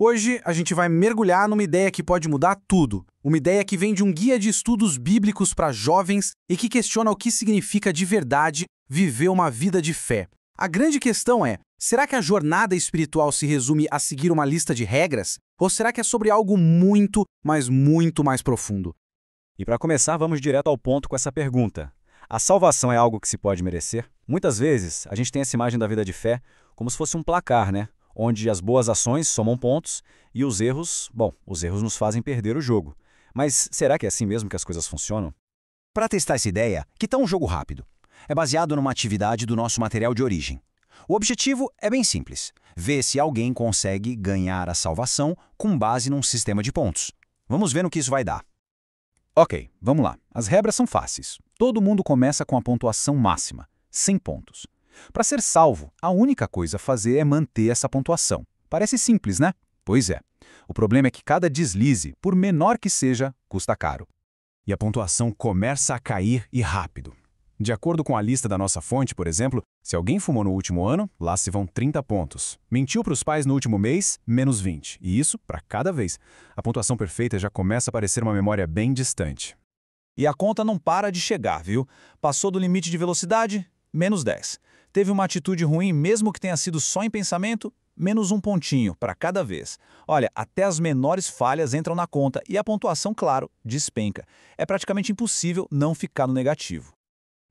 Hoje a gente vai mergulhar numa ideia que pode mudar tudo. Uma ideia que vem de um guia de estudos bíblicos para jovens e que questiona o que significa de verdade viver uma vida de fé. A grande questão é, será que a jornada espiritual se resume a seguir uma lista de regras? Ou será que é sobre algo muito, mas muito mais profundo? E para começar, vamos direto ao ponto com essa pergunta. A salvação é algo que se pode merecer? Muitas vezes, a gente tem essa imagem da vida de fé como se fosse um placar, né? Onde as boas ações somam pontos e os erros nos fazem perder o jogo. Mas será que é assim mesmo que as coisas funcionam? Para testar essa ideia, que tal um jogo rápido? É baseado numa atividade do nosso material de origem. O objetivo é bem simples: ver se alguém consegue ganhar a salvação com base num sistema de pontos. Vamos ver no que isso vai dar. Ok, vamos lá. As regras são fáceis. Todo mundo começa com a pontuação máxima, 100 pontos. Para ser salvo, a única coisa a fazer é manter essa pontuação. Parece simples, né? Pois é. O problema é que cada deslize, por menor que seja, custa caro. E a pontuação começa a cair e rápido. De acordo com a lista da nossa fonte, por exemplo, se alguém fumou no último ano, lá se vão 30 pontos. Mentiu para os pais no último mês, menos 20. E isso para cada vez. A pontuação perfeita já começa a parecer uma memória bem distante. E a conta não para de chegar, viu? Passou do limite de velocidade, menos 10. Teve uma atitude ruim, mesmo que tenha sido só em pensamento, menos um pontinho para cada vez. Olha, até as menores falhas entram na conta e a pontuação, claro, despenca. É praticamente impossível não ficar no negativo.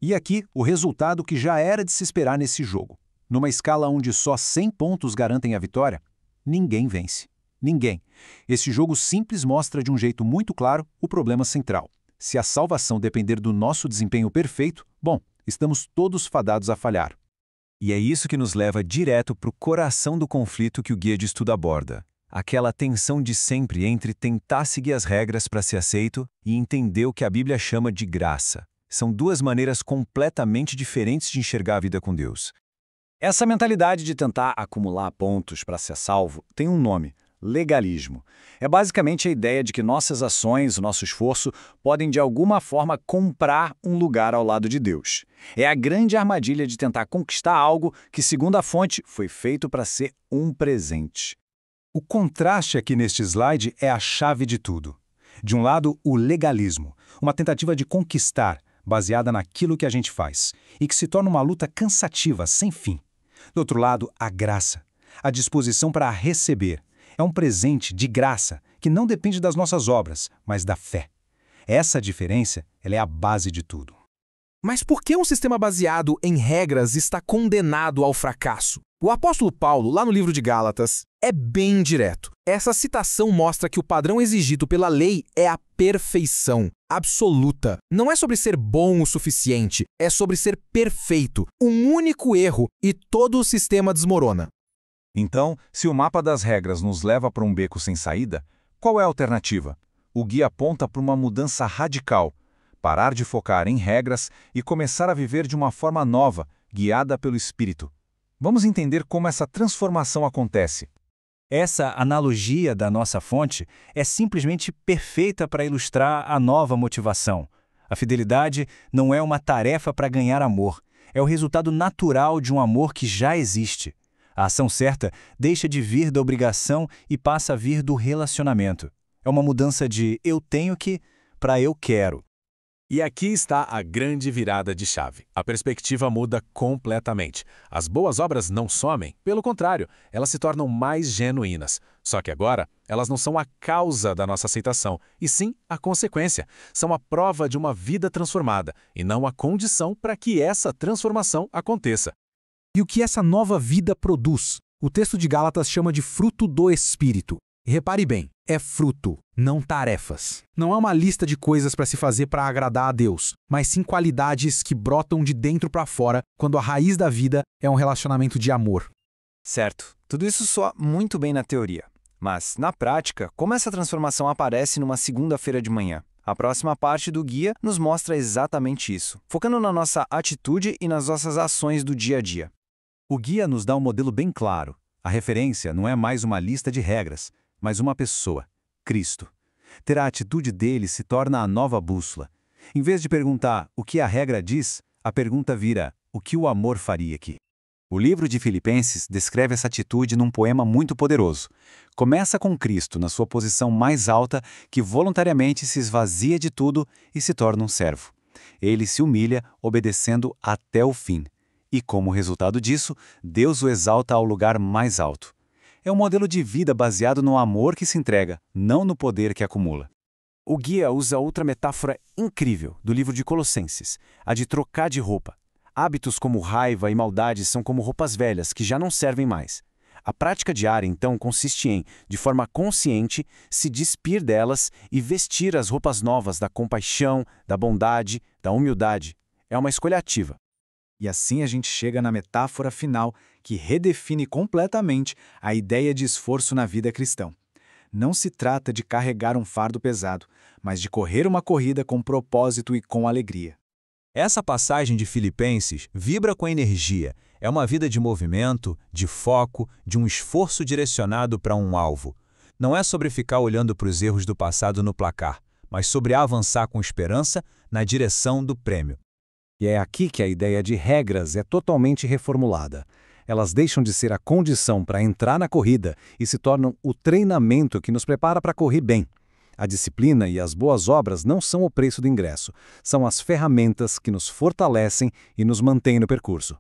E aqui, o resultado que já era de se esperar nesse jogo. Numa escala onde só 100 pontos garantem a vitória, ninguém vence. Ninguém. Esse jogo simples mostra de um jeito muito claro o problema central. Se a salvação depender do nosso desempenho perfeito, estamos todos fadados a falhar. E é isso que nos leva direto para o coração do conflito que o guia de estudo aborda. Aquela tensão de sempre entre tentar seguir as regras para ser aceito e entender o que a Bíblia chama de graça. São duas maneiras completamente diferentes de enxergar a vida com Deus. Essa mentalidade de tentar acumular pontos para ser salvo tem um nome: legalismo. É basicamente a ideia de que nossas ações, o nosso esforço, podem de alguma forma comprar um lugar ao lado de Deus. É a grande armadilha de tentar conquistar algo que, segundo a fonte, foi feito para ser um presente. O contraste aqui neste slide é a chave de tudo. De um lado, o legalismo, uma tentativa de conquistar, baseada naquilo que a gente faz, e que se torna uma luta cansativa, sem fim. Do outro lado, a graça, a disposição para receber. É um presente de graça que não depende das nossas obras, mas da fé. Essa diferença, ela é a base de tudo. Mas por que um sistema baseado em regras está condenado ao fracasso? O apóstolo Paulo, lá no livro de Gálatas, é bem direto. Essa citação mostra que o padrão exigido pela lei é a perfeição absoluta. Não é sobre ser bom o suficiente, é sobre ser perfeito. Um único erro e todo o sistema desmorona. Então, se o mapa das regras nos leva para um beco sem saída, qual é a alternativa? O guia aponta para uma mudança radical: parar de focar em regras e começar a viver de uma forma nova, guiada pelo Espírito. Vamos entender como essa transformação acontece. Essa analogia da nossa fonte é simplesmente perfeita para ilustrar a nova motivação. A fidelidade não é uma tarefa para ganhar amor, é o resultado natural de um amor que já existe. A ação certa deixa de vir da obrigação e passa a vir do relacionamento. É uma mudança de eu tenho que para eu quero. E aqui está a grande virada de chave. A perspectiva muda completamente. As boas obras não somem, pelo contrário, elas se tornam mais genuínas. Só que agora, elas não são a causa da nossa aceitação, e sim a consequência. São a prova de uma vida transformada, e não a condição para que essa transformação aconteça. E o que essa nova vida produz? O texto de Gálatas chama de fruto do Espírito. E repare bem, é fruto, não tarefas. Não é uma lista de coisas para se fazer para agradar a Deus, mas sim qualidades que brotam de dentro para fora quando a raiz da vida é um relacionamento de amor. Certo, tudo isso soa muito bem na teoria. Mas, na prática, como essa transformação aparece numa segunda-feira de manhã? A próxima parte do guia nos mostra exatamente isso, focando na nossa atitude e nas nossas ações do dia a dia. O guia nos dá um modelo bem claro. A referência não é mais uma lista de regras, mas uma pessoa, Cristo. Ter a atitude dele se torna a nova bússola. Em vez de perguntar o que a regra diz, a pergunta vira: o que o amor faria aqui? O livro de Filipenses descreve essa atitude num poema muito poderoso. Começa com Cristo na sua posição mais alta, que voluntariamente se esvazia de tudo e se torna um servo. Ele se humilha, obedecendo até o fim. E como resultado disso, Deus o exalta ao lugar mais alto. É um modelo de vida baseado no amor que se entrega, não no poder que acumula. O guia usa outra metáfora incrível do livro de Colossenses, a de trocar de roupa. Hábitos como raiva e maldade são como roupas velhas que já não servem mais. A prática diária, então, consiste em, de forma consciente, se despir delas e vestir as roupas novas da compaixão, da bondade, da humildade. É uma escolha ativa. E assim a gente chega na metáfora final, que redefine completamente a ideia de esforço na vida cristã. Não se trata de carregar um fardo pesado, mas de correr uma corrida com propósito e com alegria. Essa passagem de Filipenses vibra com energia. É uma vida de movimento, de foco, de um esforço direcionado para um alvo. Não é sobre ficar olhando para os erros do passado no placar, mas sobre avançar com esperança na direção do prêmio. E é aqui que a ideia de regras é totalmente reformulada. Elas deixam de ser a condição para entrar na corrida e se tornam o treinamento que nos prepara para correr bem. A disciplina e as boas obras não são o preço do ingresso, são as ferramentas que nos fortalecem e nos mantêm no percurso.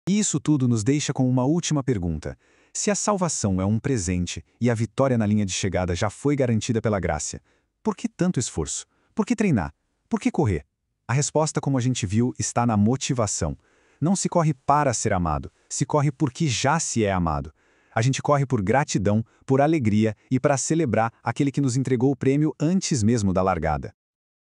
E isso tudo nos deixa com uma última pergunta. Se a salvação é um presente e a vitória na linha de chegada já foi garantida pela graça, por que tanto esforço? Por que treinar? Por que correr? A resposta, como a gente viu, está na motivação. Não se corre para ser amado, se corre porque já se é amado. A gente corre por gratidão, por alegria e para celebrar aquele que nos entregou o prêmio antes mesmo da largada.